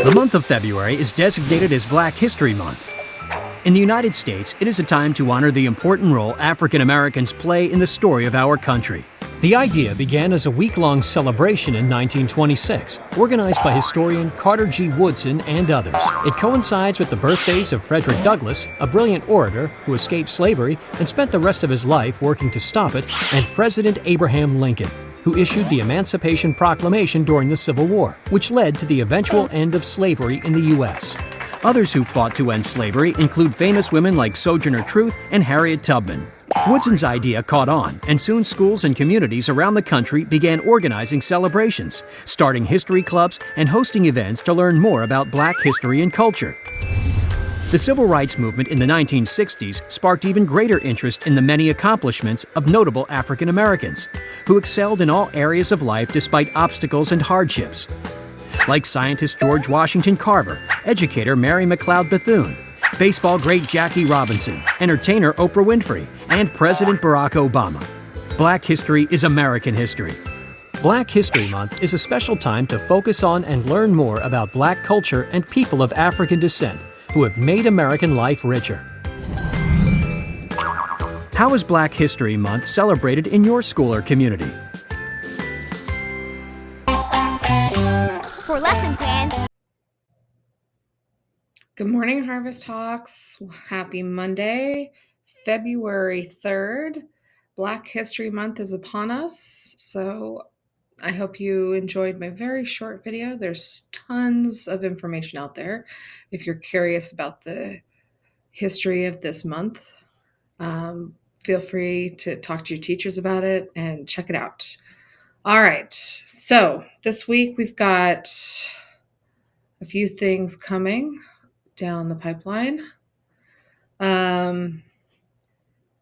The month of February is designated as Black History Month. In the United States, it is a time to honor the important role African Americans play in the story of our country. The idea began as a week-long celebration in 1926, organized by historian Carter G. Woodson and others. It coincides with the birthdays of Frederick Douglass, a brilliant orator who escaped slavery and spent the rest of his life working to stop it, and President Abraham Lincoln, who issued the Emancipation Proclamation during the Civil War, which led to the eventual end of slavery in the U.S. Others who fought to end slavery include famous women like Sojourner Truth and Harriet Tubman. Woodson's idea caught on, and soon schools and communities around the country began organizing celebrations, starting history clubs, and hosting events to learn more about Black history and culture. The Civil Rights Movement in the 1960s sparked even greater interest in the many accomplishments of notable African Americans, who excelled in all areas of life despite obstacles and hardships. Like scientist George Washington Carver, educator Mary McLeod Bethune, baseball great Jackie Robinson, entertainer Oprah Winfrey, and President Barack Obama. Black history is American history. Black History Month is a special time to focus on and learn more about Black culture and people of African descent who have made American life richer. How is Black History Month celebrated in your school or community? For lesson plans. Good morning, Harvest Hawks. Happy Monday, February 3rd. Black History Month is upon us, so I hope you enjoyed my very short video. There's tons of information out there if you're curious about the history of this month. Feel free to talk to your teachers about it and check it out. All right, so this week we've got a few things coming down the pipeline.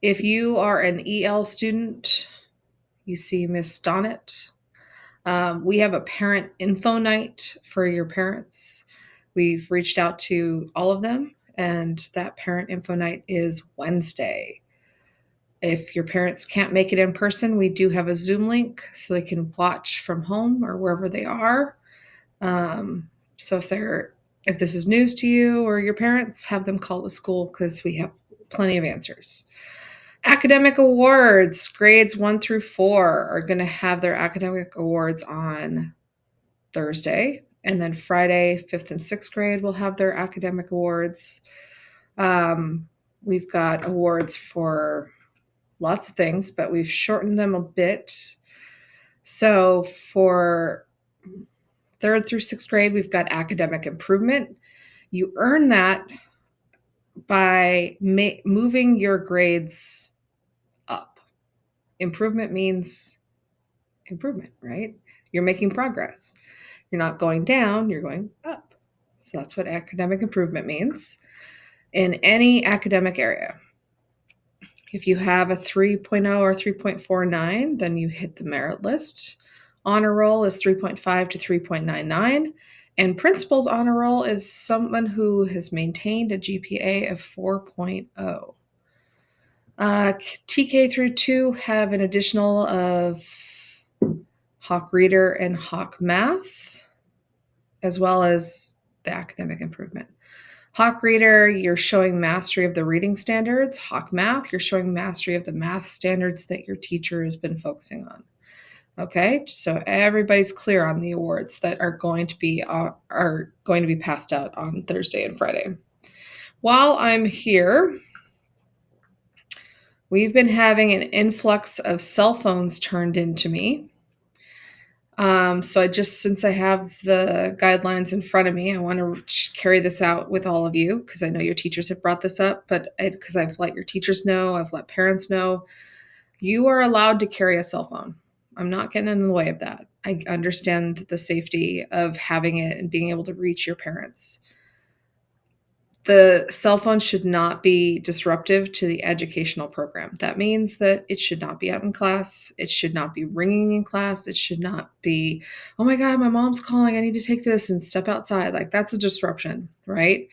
If you are an EL student, you see Miss Stonnet. We have a parent info night for your parents. We've reached out to all of them, and that parent info night is Wednesday. If your parents can't make it in person, we do have a Zoom link so they can watch from home or wherever they are. So if this is news to you or your parents, have them call the school because we have plenty of answers. Academic awards, grades 1 through 4 are going to have their academic awards on Thursday. And then Friday, 5th and 6th grade will have their academic awards. We've got awards for lots of things, but we've shortened them a bit. So for 3rd through 6th grade, we've got academic improvement. You earn that by moving your grades up. Improvement means improvement, right? You're making progress. You're not going down, you're going up. So that's what academic improvement means in any academic area. If you have a 3.0 or 3.49, then you hit the merit list. Honor roll is 3.5 to 3.99. And principal's honor roll is someone who has maintained a GPA of 4.0. TK through 2 have an additional of Hawk Reader and Hawk Math, as well as the academic improvement. Hawk Reader, you're showing mastery of the reading standards. Hawk Math, you're showing mastery of the math standards that your teacher has been focusing on. Okay, so everybody's clear on the awards that are going to be passed out on Thursday and Friday. While I'm here, we've been having an influx of cell phones turned into me. So since I have the guidelines in front of me, I want to carry this out with all of you because I know your teachers have brought this up, but because I've let your teachers know, I've let parents know, you are allowed to carry a cell phone. I'm not getting in the way of that. I understand the safety of having it and being able to reach your parents. The cell phone should not be disruptive to the educational program. That means that it should not be out in class. It should not be ringing in class. It should not be, oh my God, my mom's calling. I need to take this and step outside. Like that's a disruption, right?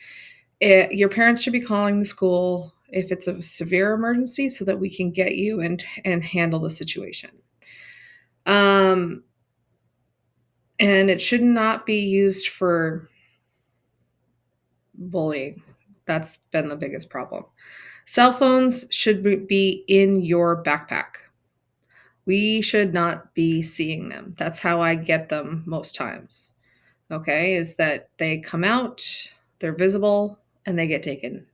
Your parents should be calling the school if it's a severe emergency so that we can get you and handle the situation. And it should not be used for bullying. That's been the biggest problem. Cell phones should be in your backpack. We should not be seeing them. That's how I get them most times. Okay, is that they come out, they're visible, and they get taken.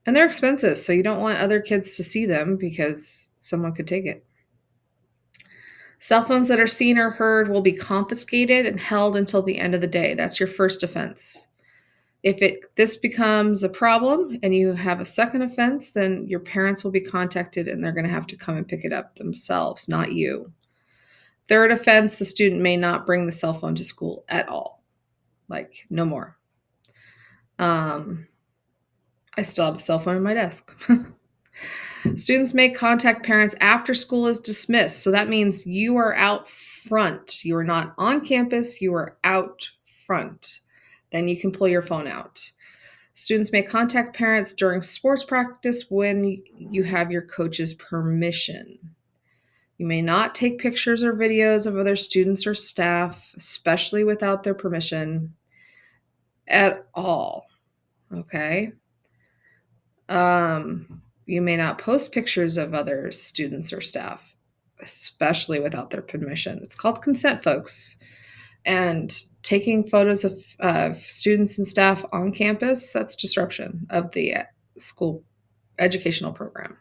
And they're expensive, so you don't want other kids to see them because someone could take it. Cell phones that are seen or heard will be confiscated and held until the end of the day. That's your first offense. If this becomes a problem and you have a second offense, then your parents will be contacted and they're going to have to come and pick it up themselves, not you. Third offense, the student may not bring the cell phone to school at all. Like, no more. I still have a cell phone in my desk. Students may contact parents after school is dismissed. So that means you are out front. You are not on campus, you are out front. Then you can pull your phone out. Students may contact parents during sports practice when you have your coach's permission. You may not take pictures or videos of other students or staff, especially without their permission, at all. Okay? You may not post pictures of other students or staff, especially without their permission. It's called consent, folks. And taking photos of students and staff on campus, that's disruption of the school educational program.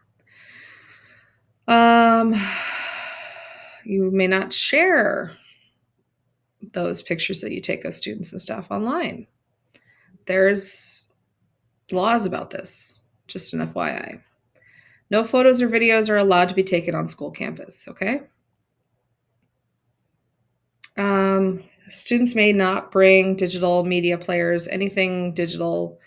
You may not share those pictures that you take of students and staff online. There's laws about this, just an FYI. No photos or videos are allowed to be taken on school campus, okay? Students may not bring digital media players, anything digital,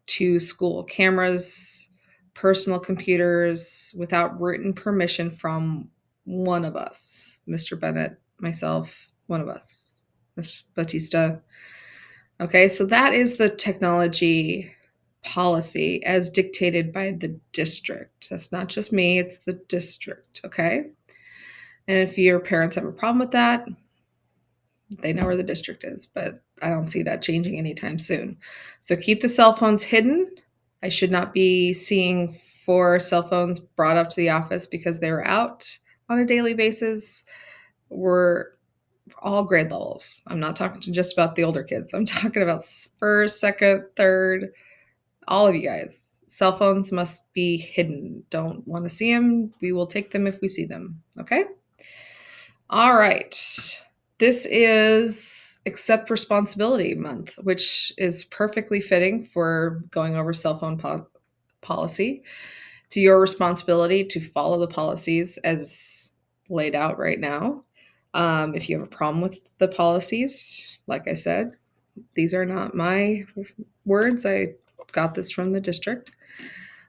to school. Cameras, personal computers, without written permission from one of us. Mr. Bennett, myself, one of us. Ms. Batista. Okay, so that is the technology policy as dictated by the district. That's not just me, it's the district, okay? And if your parents have a problem with that, they know where the district is, but I don't see that changing anytime soon. So keep the cell phones hidden. I should not be seeing 4 cell phones brought up to the office because they were out on a daily basis. We're all grade levels. I'm not talking just about the older kids. I'm talking about first, second, third, all of you guys. Cell phones must be hidden. Don't want to see them. We will take them if we see them. Okay? All right. This is Accept Responsibility Month, which is perfectly fitting for going over cell phone policy. It's your responsibility to follow the policies as laid out right now. If you have a problem with the policies, like I said, these are not my words. I got this from the district.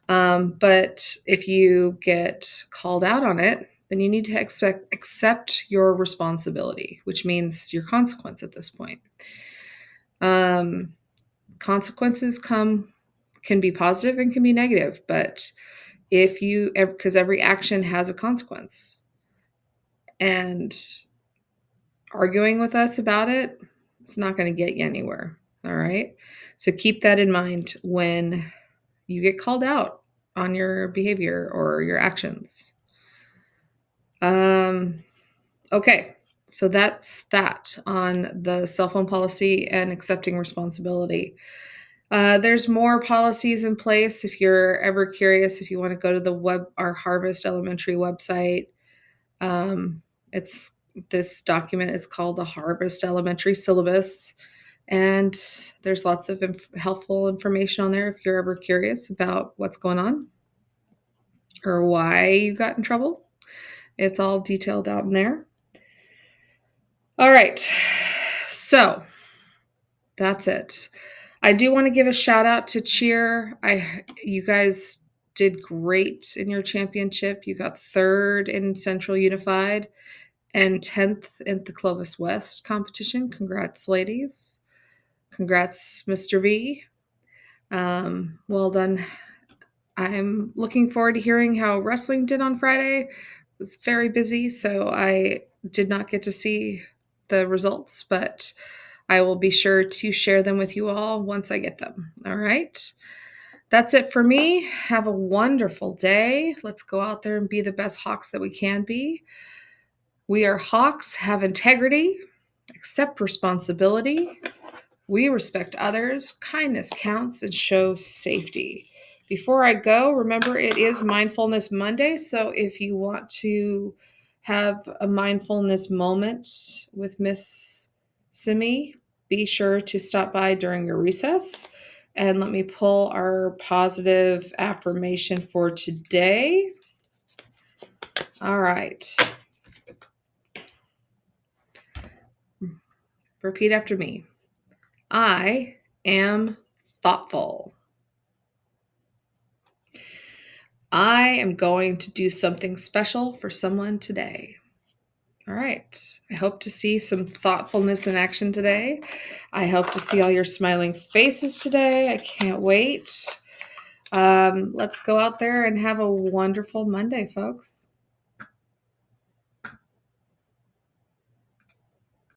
But if you get called out on it, then you need to accept your responsibility, which means your consequence at this point. Consequences can be positive and can be negative, but because every action has a consequence, and arguing with us about it, it's not going to get you anywhere. All right. So keep that in mind when you get called out on your behavior or your actions. Okay, so that's that on the cell phone policy and accepting responsibility. There's more policies in place. If you're ever curious, if you want to go to our Harvest Elementary website, this document is called the Harvest Elementary Syllabus, and there's lots of helpful information on there if you're ever curious about what's going on or why you got in trouble. It's all detailed out in there. All right, so that's it. I do want to give a shout out to cheer. You guys did great in your championship. You got 3rd in Central Unified and 10th in the Clovis West competition. Congrats, ladies. Congrats, Mr. V. Well done. I'm looking forward to hearing how wrestling did on Friday. It was very busy, so I did not get to see the results, but I will be sure to share them with you all once I get them. All right. That's it for me. Have a wonderful day. Let's go out there and be the best Hawks that we can be. We are Hawks, have integrity, accept responsibility. We respect others, kindness counts, and show safety. Before I go, remember it is Mindfulness Monday. So if you want to have a mindfulness moment with Miss Simi, be sure to stop by during your recess. And let me pull our positive affirmation for today. All right. Repeat after me. I am thoughtful. I am going to do something special for someone today. All right. I hope to see some thoughtfulness in action today. I hope to see all your smiling faces today. I can't wait. Let's go out there and have a wonderful Monday, folks.